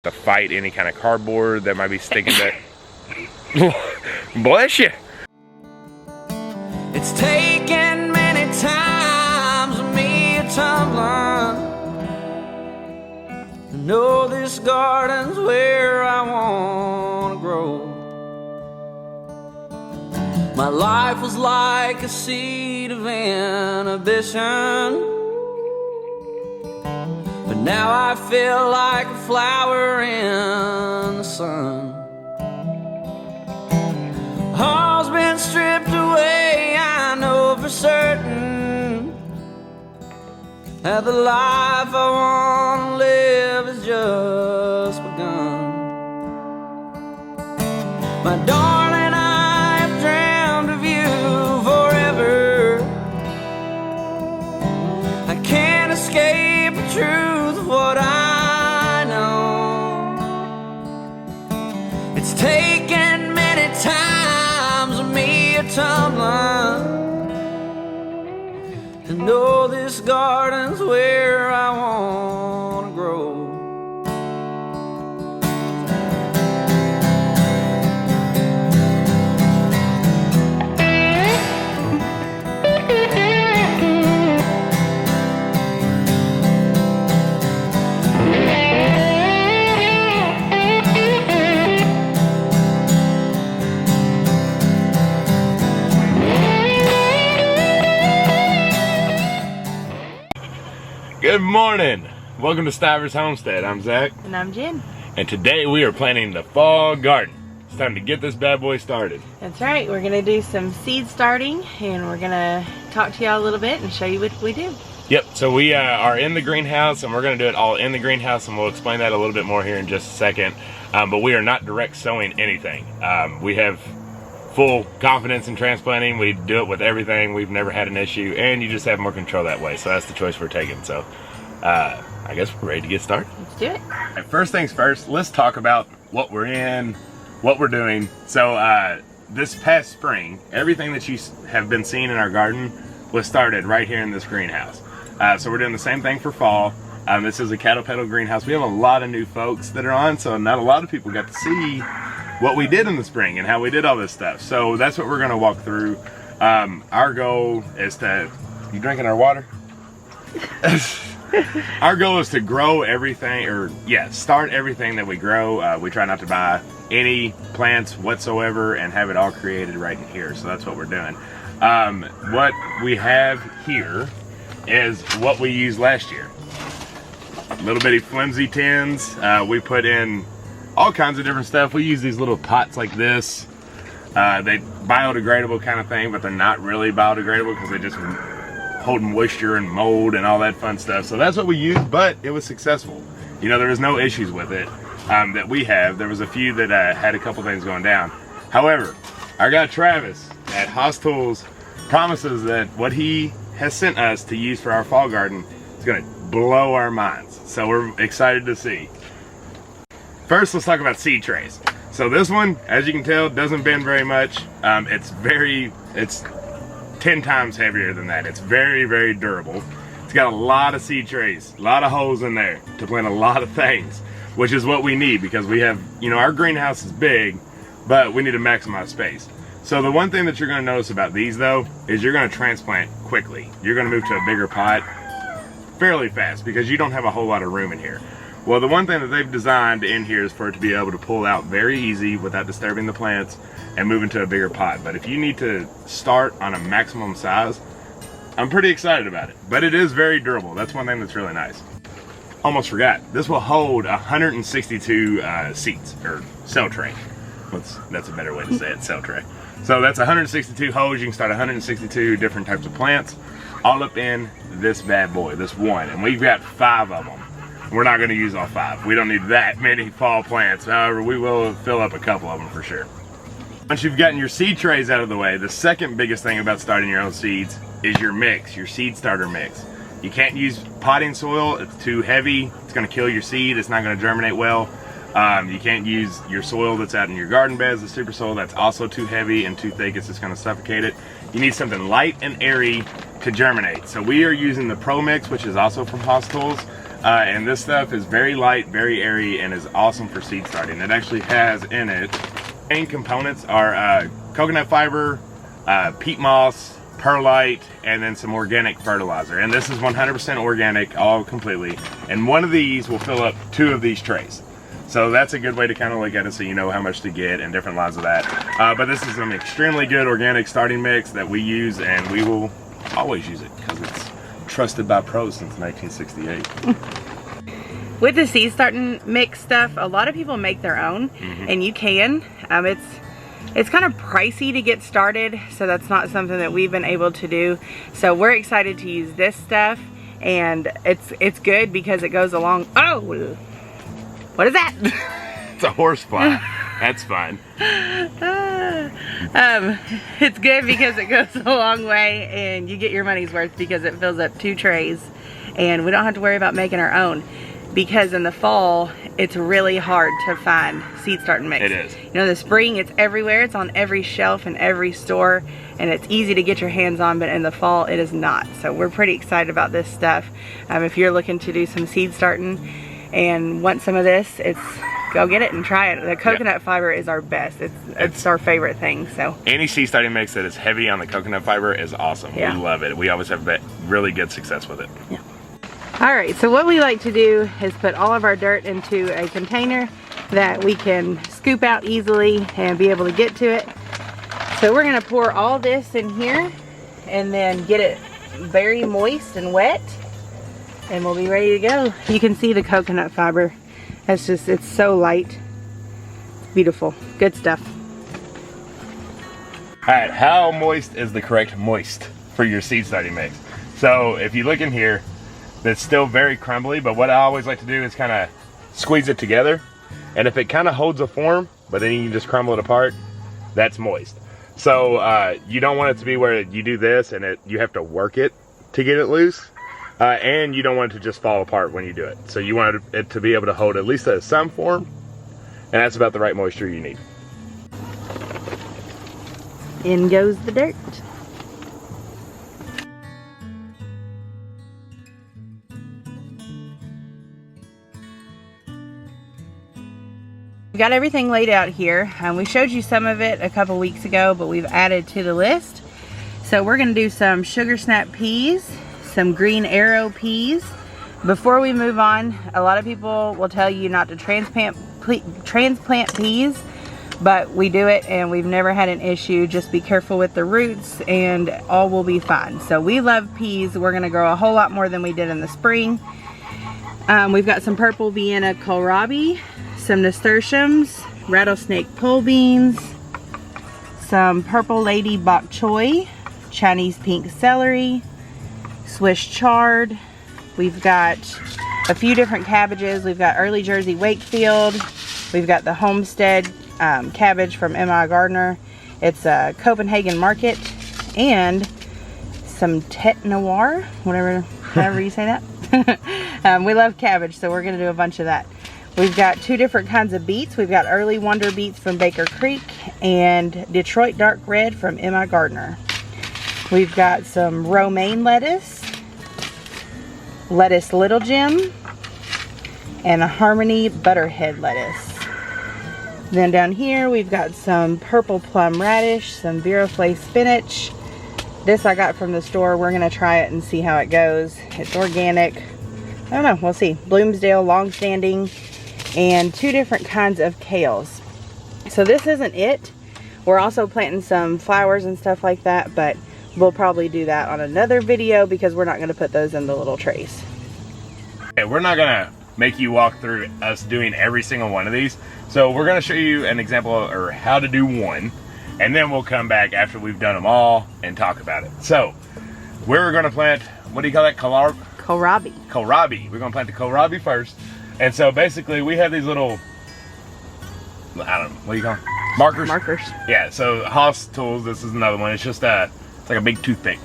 to fight any kind of cardboard that might be sticking to. Bless you. It's taken many times of me tumbling to know this garden's where I want to grow. My life was like a seed of inhibition, but now I feel like a flower in the sun. All's been stripped away, I know for certain that the life I want to live has just begun. My darling, I have dreamed of you forever. I can't escape the truth of what I know. It's taken many times of me tumbling to know this garden's where I want to grow. Good morning. Welcome to Stiver's Homestead. I'm Zach. And I'm Jen. And today we are planting the fall garden. It's time to get this bad boy started. That's right. We're going to do some seed starting, and we're going to talk to y'all a little bit and show you what we do. Yep, so we are in the greenhouse, and we're going to do it all in the greenhouse, and we'll explain that a little bit more here in just a second. But we are not direct sowing anything. We have full confidence in transplanting. We do it with everything. We've never had an issue, and you just have more control that way. So that's the choice we're taking. So I guess we're ready to get started. Let's do it. And first things first, let's talk about what we're in, what we're doing. So this past spring, everything that you have been seeing in our garden was started right here in this greenhouse. So we're doing the same thing for fall. This is a cattle pedal greenhouse. We have a lot of new folks that are on, so not a lot of people got to see what we did in the spring and how we did all this stuff. So that's what we're gonna walk through. Our goal is to, you drinking our water? Our goal is to grow everything, or start everything that we grow. We try not to buy any plants whatsoever and have it all created right in here. So that's what we're doing. What we have here is what we used last year. Little bitty flimsy tins. We put in all kinds of different stuff. We use these little pots like this. They biodegradable kind of thing, but they're not really biodegradable because they just hold moisture and mold and all that fun stuff. So that's what we used, but it was successful. You know, there was no issues with it that we have. There was a few that had a couple things going down. However, our guy Travis at Haas Tools promises that what he has sent us to use for our fall garden is going to blow our minds. So we're excited to see. First, let's talk about seed trays. So this one, as you can tell, doesn't bend very much. It's 10 times heavier than that. It's very, very durable. It's got a lot of seed trays, a lot of holes in there to plant a lot of things, which is what we need because we have, you know, our greenhouse is big, but we need to maximize space. So the one thing that you're going to notice about these though, is you're going to transplant quickly. You're going to move to a bigger pot fairly fast because you don't have a whole lot of room in here. Well, the one thing that they've designed in here is for it to be able to pull out very easy without disturbing the plants and move into a bigger pot. But if you need to start on a maximum size, I'm pretty excited about it. But it is very durable. That's one thing that's really nice. Almost forgot. This will hold 162 seeds, or cell tray. That's a better way to say it, cell tray. So that's 162 holes. You can start 162 different types of plants all up in this bad boy, this one. And we've got 5 of them. We're not going to use all 5. We don't need that many fall plants. However, we will fill up a couple of them for sure. Once you've gotten your seed trays out of the way, the second biggest thing about starting your own seeds is your mix, your seed starter mix. You can't use potting soil. It's too heavy. It's going to kill your seed. It's not going to germinate well. You can't use your soil that's out in your garden beds, the super soil. That's also too heavy and too thick. It's just going to suffocate it. You need something light and airy to germinate. So we are using the Pro Mix, which is also from Haas Tools. And this stuff is very light, very airy, and is awesome for seed starting. It actually has in it, main components are coconut fiber, peat moss, perlite, and then some organic fertilizer. And this is 100% organic, all completely. And one of these will fill up 2 of these trays. So that's a good way to kind of look at it so you know how much to get and different lines of that. But this is an extremely good organic starting mix that we use, and we will always use it because it's trusted by pros since 1968. With the seed starting mix stuff, a lot of people make their own, and you can. It's kind of pricey to get started, so that's not something that we've been able to do. So we're excited to use this stuff, and it's good because it goes along. Oh, what is that? It's a horsefly. That's fine. It's good because it goes a long way, and you get your money's worth because it fills up 2 trays, and we don't have to worry about making our own. Because in the fall, it's really hard to find seed starting mix. It is. You know, the spring, it's everywhere. It's on every shelf in every store, and it's easy to get your hands on, but in the fall, it is not. So we're pretty excited about this stuff. If you're looking to do some seed starting and want some of this, go get it and try it. The coconut fiber is our best. It's our favorite thing. So any seed starting mix that is heavy on the coconut fiber is awesome. Yeah. We love it. We always have really good success with it. Yeah. All right, so what we like to do is put all of our dirt into a container that we can scoop out easily and be able to get to it. So we're gonna pour all this in here and then get it very moist and wet, and we'll be ready to go. You can see the coconut fiber. It's so light. Beautiful, good stuff. All right, how moist is the correct moist for your seed starting mix? So if you look in here, it's still very crumbly, but what I always like to do is kind of squeeze it together. And if it kind of holds a form, but then you can just crumble it apart, that's moist. So you don't want it to be where you do this and you have to work it to get it loose. And you don't want it to just fall apart when you do it. So you want it to be able to hold at least some form, and that's about the right moisture you need. In goes the dirt. We got everything laid out here. We showed you some of it a couple weeks ago, but we've added to the list. So we're gonna do some sugar snap peas, some green arrow peas. Before we move on, a lot of people will tell you not to transplant peas, but we do it and we've never had an issue. Just be careful with the roots and all will be fine. So we love peas. We're gonna grow a whole lot more than we did in the spring. We've got some purple Vienna kohlrabi, some nasturtiums, rattlesnake pole beans, some purple lady bok choy, Chinese pink celery, Swiss chard. We've got a few different cabbages. We've got early Jersey Wakefield. We've got the Homestead cabbage from M.I. Gardner. It's a Copenhagen Market, and some Tete Noir, however you say that. We love cabbage, so we're gonna do a bunch of that. We've got 2 different kinds of beets. We've got Early Wonder Beets from Baker Creek and Detroit Dark Red from M.I. Gardner. We've got some romaine lettuce, lettuce Little Jim, and a Harmony Butterhead lettuce. Then down here we've got some purple plum radish, some Viroflay spinach. This I got from the store. We're gonna try it and see how it goes. It's organic. I don't know, we'll see. Bloomsdale Longstanding, and 2 different kinds of kales. So this isn't it. We're also planting some flowers and stuff like that, but we'll probably do that on another video because we're not going to put those in the little trays. Okay, we're not going to make you walk through us doing every single one of these. So we're going to show you an example or how to do one, and then we'll come back after we've done them all and talk about it. So we're going to plant, what do you call that? Kohlrabi. Kohlrabi. We're going to plant the kohlrabi first. And so basically we have these little, I don't know, what do you call them? Markers? Markers. Yeah, so Haas Tools, this is another one. It's just it's like a big toothpick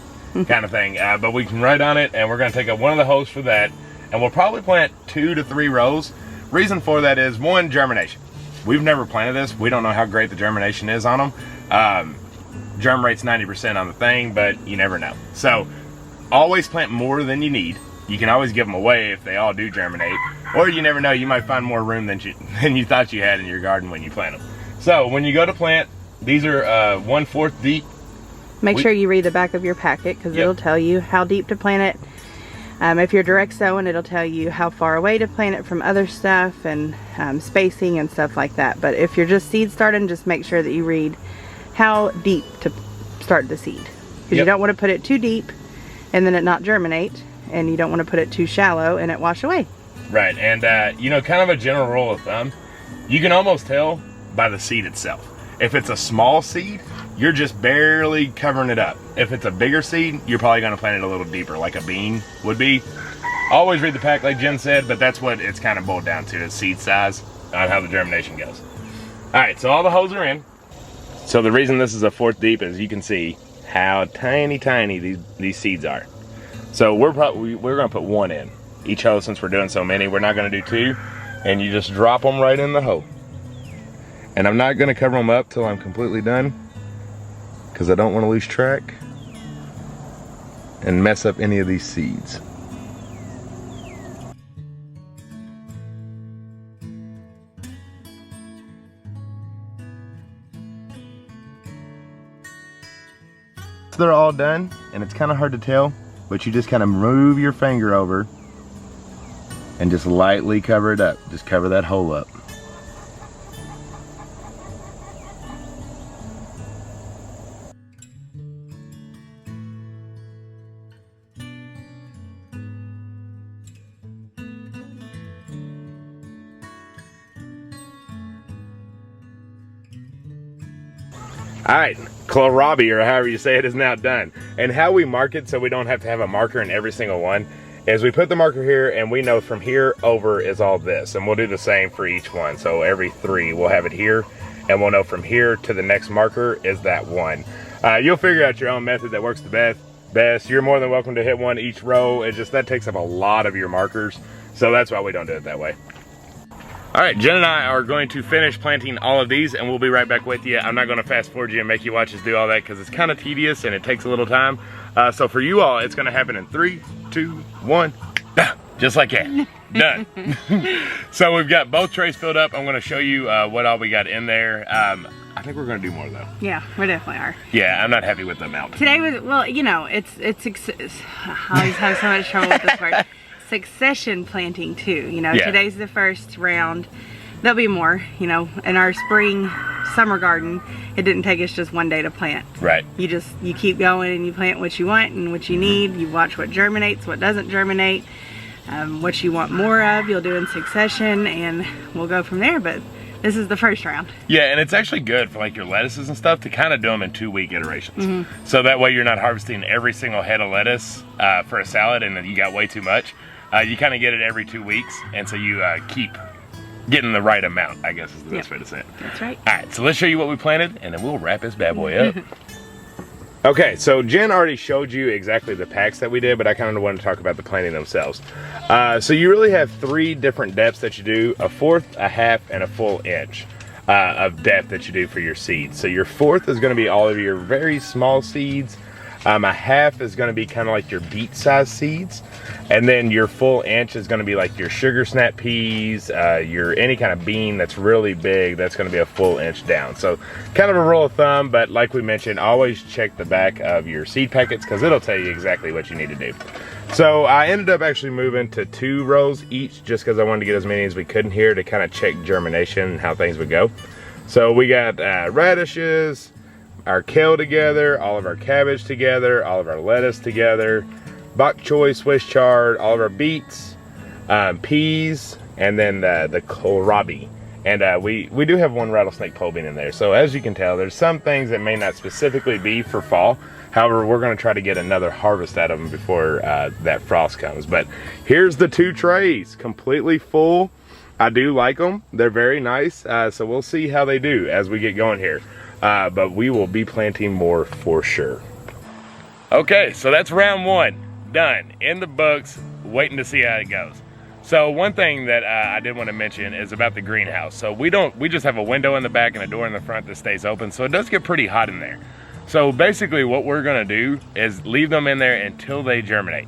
kind of thing. But we can write on it, and we're going to take one of the holes for that, and we'll probably plant 2 to 3 rows. Reason for that is, 1, germination. We've never planted this. We don't know how great the germination is on them. Germ rate's 90% on the thing, but you never know. So always plant more than you need. You can always give them away if they all do germinate, or you never know, you might find more room than you thought you had in your garden when you plant them. So when you go to plant, these are 1/4 deep. Make sure you read the back of your packet, because it'll tell you how deep to plant it. If you're direct sowing, it'll tell you how far away to plant it from other stuff, and spacing and stuff like that. But if you're just seed starting, just make sure that you read how deep to start the seed, because you don't want to put it too deep and then it not germinate, and you don't want to put it too shallow and it wash away. Right, and you know, kind of a general rule of thumb, you can almost tell by the seed itself. If it's a small seed, you're just barely covering it up. If it's a bigger seed, you're probably going to plant it a little deeper, like a bean would be. Always read the pack, like Jen said, but that's what it's kind of boiled down to, is seed size on how the germination goes. All right, so all the holes are in. So the reason this is a 4th deep is you can see how tiny these seeds are. So we're going to put 1 in each hole, since we're doing so many. We're not going to do 2, and you just drop them right in the hole. And I'm not going to cover them up till I'm completely done, because I don't want to lose track and mess up any of these seeds. So they're all done, and it's kind of hard to tell, but you just kind of move your finger over and just lightly cover it up. Just cover that hole up. All right, kohlrabi, or however you say it, is now done. And how we mark it, so we don't have to have a marker in every single one, is we put the marker here, and we know from here over is all this. And we'll do the same for each one. So every 3, we'll have it here, and we'll know from here to the next marker is that 1. You'll figure out your own method that works the best. You're more than welcome to hit 1 each row. It just, that takes up a lot of your markers. So that's why we don't do it that way. All right, Jen and I are going to finish planting all of these, and we'll be right back with you. I'm not going to fast forward you and make you watch us do all that, because it's kind of tedious and it takes a little time. So for you all, it's going to happen in 3, 2, 1, just like that. Done. So we've got both trays filled up. I'm going to show you what all we got in there. I think we're going to do more though. Yeah, we definitely are. Yeah, I'm not happy with the amount. Today was, well, you know, I always have so much trouble with this word. Succession planting too, you know. Today's the first round. There'll be more, you know. In our summer garden, it didn't take us just 1 day to plant. Right. You keep going and you plant what you want and what you need. You watch what germinates, what doesn't germinate, what you want more of, you'll do in succession, and we'll go from there. But this is the first round. Yeah, and it's actually good for like your lettuces and stuff to kind of do them in 2-week iterations. So that way you're not harvesting every single head of lettuce for a salad and then you got way too much. You kind of get it every 2 weeks, and so you keep getting the right amount, I guess is the best way to say it. That's right. All right, so let's show you what we planted, and then we'll wrap this bad boy up. Okay, so Jen already showed you exactly the packs that we did, but I kind of want to talk about the planting themselves. So you really have 3 different depths that you do: a 1/4, a 1/2, and a full inch of depth that you do for your seeds. So your 1/4 is going to be all of your very small seeds. A 1/2 is going to be kind of like your beet-sized seeds, and then your full inch is going to be like your sugar snap peas, your any kind of bean that's really big. That's going to be a full inch down. So kind of a rule of thumb, but like we mentioned, always check the back of your seed packets, because it'll tell you exactly what you need to do. So I ended up actually moving to 2 rows each, just because I wanted to get as many as we could in here to kind of check germination and how things would go. So we got radishes, our kale together, all of our cabbage together, all of our lettuce together, bok choy, Swiss chard, all of our beets, peas, and then the kohlrabi. And we do have 1 rattlesnake pole bean in there. So as you can tell, there's some things that may not specifically be for fall. However, we're going to try to get another harvest out of them before that frost comes. But here's the 2 trays, completely full. I do like them. They're very nice. So we'll see how they do as we get going here. But we will be planting more for sure. Okay, so that's round 1 done, in the books, waiting to see how it goes. So one thing that I did want to mention is about the greenhouse. So we just have a window in the back and a door in the front that stays open, so it does get pretty hot in there. So basically what we're gonna do is leave them in there until they germinate.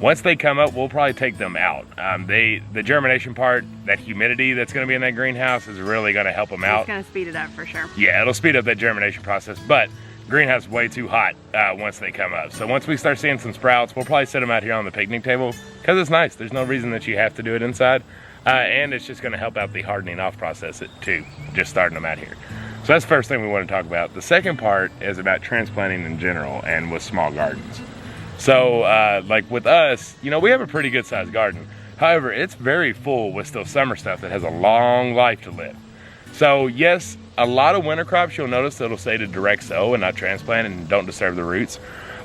Once they come up, we'll probably take them out. The germination part, that humidity that's gonna be in that greenhouse is really gonna help them out. It's gonna speed it up for sure. Yeah, it'll speed up that germination process, but greenhouse is way too hot once they come up. So once we start seeing some sprouts, we'll probably set them out here on the picnic table because it's nice. There's no reason that you have to do it inside. And it's just gonna help out the hardening off process too, just starting them out here. So that's the first thing we want to talk about. The second part is about transplanting in general and with small gardens. So like with us, you know, we have a pretty good sized garden. However, it's very full with still summer stuff that has a long life to live. So yes, a lot of winter crops, you'll notice it'll say to direct sow and not transplant and don't disturb the roots.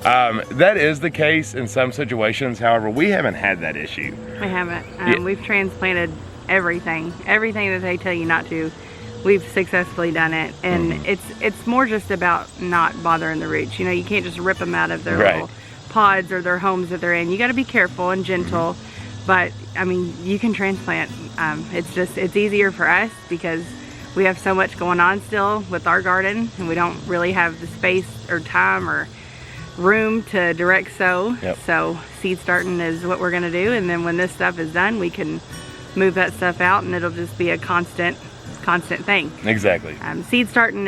That is the case in some situations. However, we haven't had that issue. We haven't. We've transplanted everything that they tell you not to. We've successfully done it, and it's more just about not bothering the roots. You know, you can't just rip them out of their little pods or their homes that they're in. You got to be careful and gentle, but I mean, you can transplant. It's easier for us because we have so much going on still with our garden, and we don't really have the space or time or room to direct sow. So seed starting is what we're going to do, and then when this stuff is done, we can move that stuff out, and it'll just be a constant thing. Exactly. Seed starting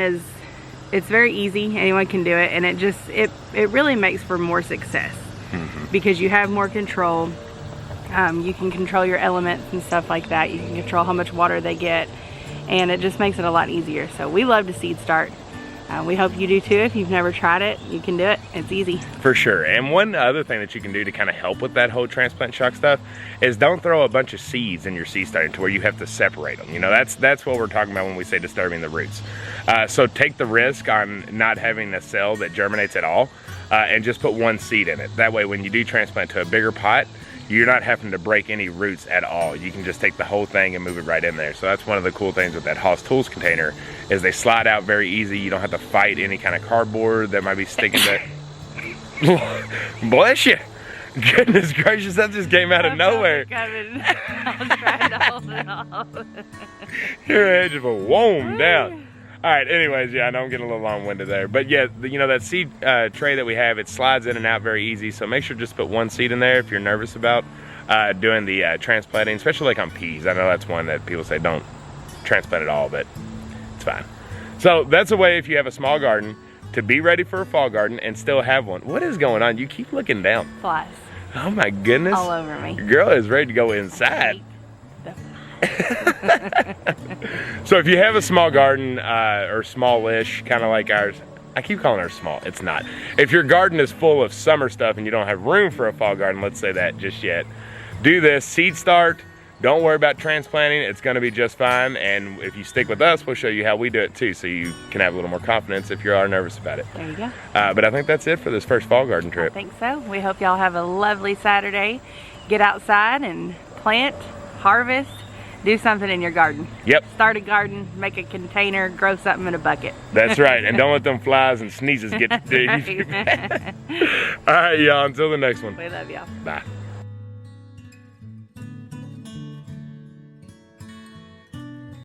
it's very easy. Anyone can do it, and it really makes for more success because you have more control. You can control your elements and stuff like that. You can control how much water they get, and it just makes it a lot easier. So we love to seed start. We hope you do too. If you've never tried it, you can do it. It's easy. For sure. And one other thing that you can do to kind of help with that whole transplant shock stuff is don't throw a bunch of seeds in your seed starting to where you have to separate them. You know, that's what we're talking about when we say disturbing the roots. So take the risk on not having a cell that germinates at all and just put one seed in it. That way when you do transplant to a bigger pot, you're not having to break any roots at all. You can just take the whole thing and move it right in there. So that's one of the cool things with that Haas Tools container is they slide out very easy. You don't have to fight any kind of cardboard that might be sticking to. Bless you. Goodness gracious, that just came out of nowhere. I'm trying to hold it off. Your head just whoa down. All right, anyways, yeah, I know I'm getting a little long-winded there. But yeah, you know, that seed tray that we have, it slides in and out very easy. So make sure just to put one seed in there if you're nervous about doing the transplanting, especially like on peas. I know that's one that people say don't transplant at all, but it's fine. So that's a way if you have a small garden to be ready for a fall garden and still have one. What is going on? You keep looking down. Flies. Oh my goodness. All over me. Your girl is ready to go inside. So if you have a small garden or smallish, kind of like ours, I keep calling ours small, it's not. If your garden is full of summer stuff and you don't have room for a fall garden, let's say that just yet, do this, seed start. Don't worry about transplanting, it's gonna be just fine. And if you stick with us, we'll show you how we do it too, so you can have a little more confidence if you are nervous about it. There you go. But I think that's it for this first fall garden trip. I think so. We hope y'all have a lovely Saturday. Get outside and plant, harvest, do something in your garden. Yep. Start a garden, make a container, grow something in a bucket. That's right, and don't let them flies and sneezes get to you. All right, y'all, until the next one. We love y'all. Bye.